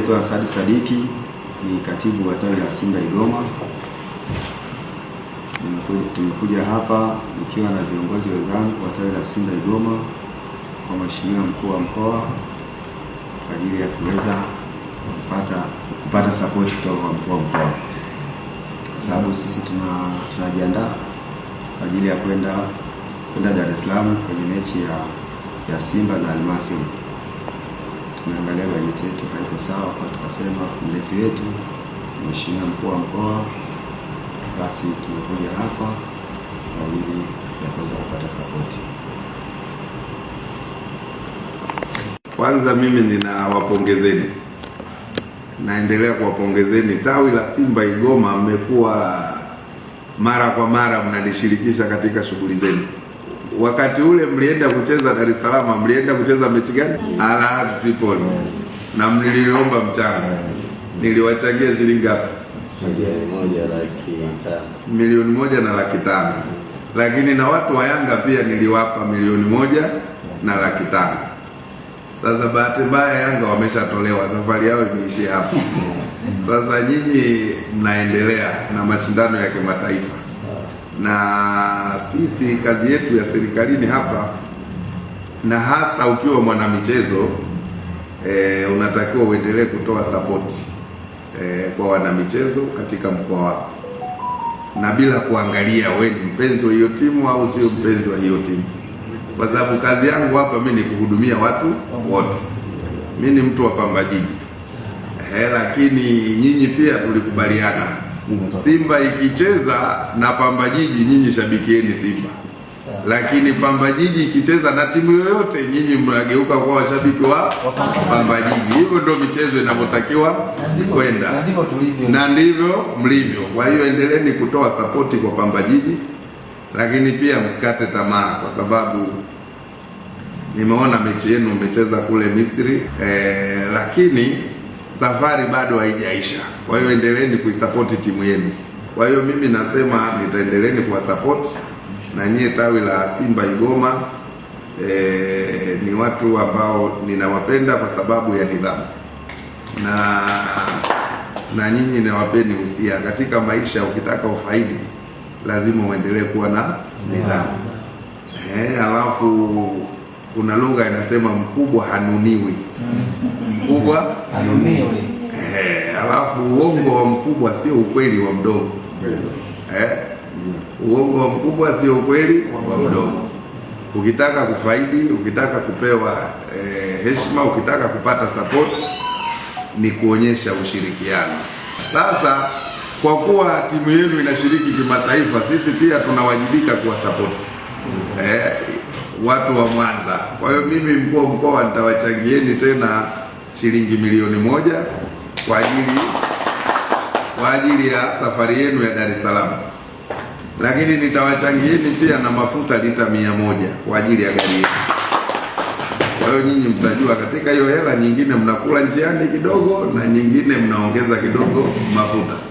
naitwa Saadi Sadiki, ni katibu wa tawi la Simba Igoma. Tumekuja hapa nikiwa na viongozi wenzangu wa tawi la Simba Igoma kwa Mheshimiwa Mkuu wa Mkoa kwa ajili ya kuweza kupata support kutoka kwa Mkuu wa Mkoa, kwa sababu sisi tunajiandaa kwa ajili ya kwenda Dar es Salaam kwenye mechi ya Simba na Almasi. Tunaangalia bajeti yetu haiko sawa, kwa tukasema mlezi wetu Mheshimiwa Mkuu wa Mkoa, basi tumekuja hapa kwa ajili ya kuweza kupata support. Kwanza mimi ninawapongezeni, naendelea kuwapongezeni. Tawi la Simba Igoma mmekuwa mara kwa mara mnanishirikisha katika shughuli zenu. Wakati ule mlienda kucheza Dar es Salaam, mlienda kucheza mechi gani? Al Tripoli. Na mliliomba mchango. Niliwachangia shilingi ngapi? Milioni 1,500,000. Lakini na watu wa Yanga pia niliwapa milioni 1,500,000. Sasa bahati mbaya Yanga wameshatolewa, safari yao imeishia hapo. Sasa nyinyi mnaendelea na mashindano ya kimataifa. Na sisi kazi yetu ya serikalini hapa, na hasa ukiwa mwanamichezo, unatakiwa uendelee kutoa support kwa wanamichezo katika mkoa wako, na bila kuangalia wewe ni mpenzi wa hiyo timu au sio mpenzi wa hiyo timu, kwa sababu kazi yangu hapa mimi ni kuhudumia watu wote. Mimi ni mtu wa Pamba Jiji, lakini nyinyi pia tulikubaliana Simba ikicheza na Pamba Jiji, nyinyi shabikieni Simba. Lakini Pamba Jiji ikicheza na timu yoyote, nyinyi mnageuka kwa washabiki wa Pamba Jiji. Hivyo ndio michezo inavyotakiwa kwenda, na ndivyo mlivyo. Kwa hiyo endeleeni kutoa sapoti kwa Pamba Jiji, lakini pia msikate tamaa, kwa sababu nimeona mechi yenu mmecheza kule Misri, lakini safari bado haijaisha. Kwa hiyo endeleeni kuisapoti timu yenu. Kwa hiyo mimi nasema nitaendeleeni kuwasapoti, na nyie tawi la Simba Igoma ni watu ambao ninawapenda kwa sababu ya nidhamu, na nyinyi nawapeni usia katika maisha. Ukitaka ufaidi lazima uendelee kuwa na nidhamu. Alafu kuna lugha inasema mkubwa hanuniwi. Mkubwa hanuniwi. Alafu uongo wa mkubwa sio ukweli wa mdogo. Uongo wa mkubwa sio ukweli wa mdogo. Ukitaka kufaidi, ukitaka kupewa heshima, ukitaka kupata support, ni kuonyesha ushirikiano. Sasa kwa kuwa timu yenu inashiriki kimataifa, sisi pia tunawajibika kuwa support watu wa Mwanza. Kwa hiyo mimi mkuu wa mkoa nitawachangieni tena shilingi milioni 1 kwa ajili ya safari yenu ya Dar es Salaam. Lakini nitawachangieni pia na mafuta lita 100 kwa ajili ya gari yenu. Kwa hiyo nyinyi mtajua katika hiyo hela nyingine mnakula njiani kidogo, na nyingine mnaongeza kidogo mafuta.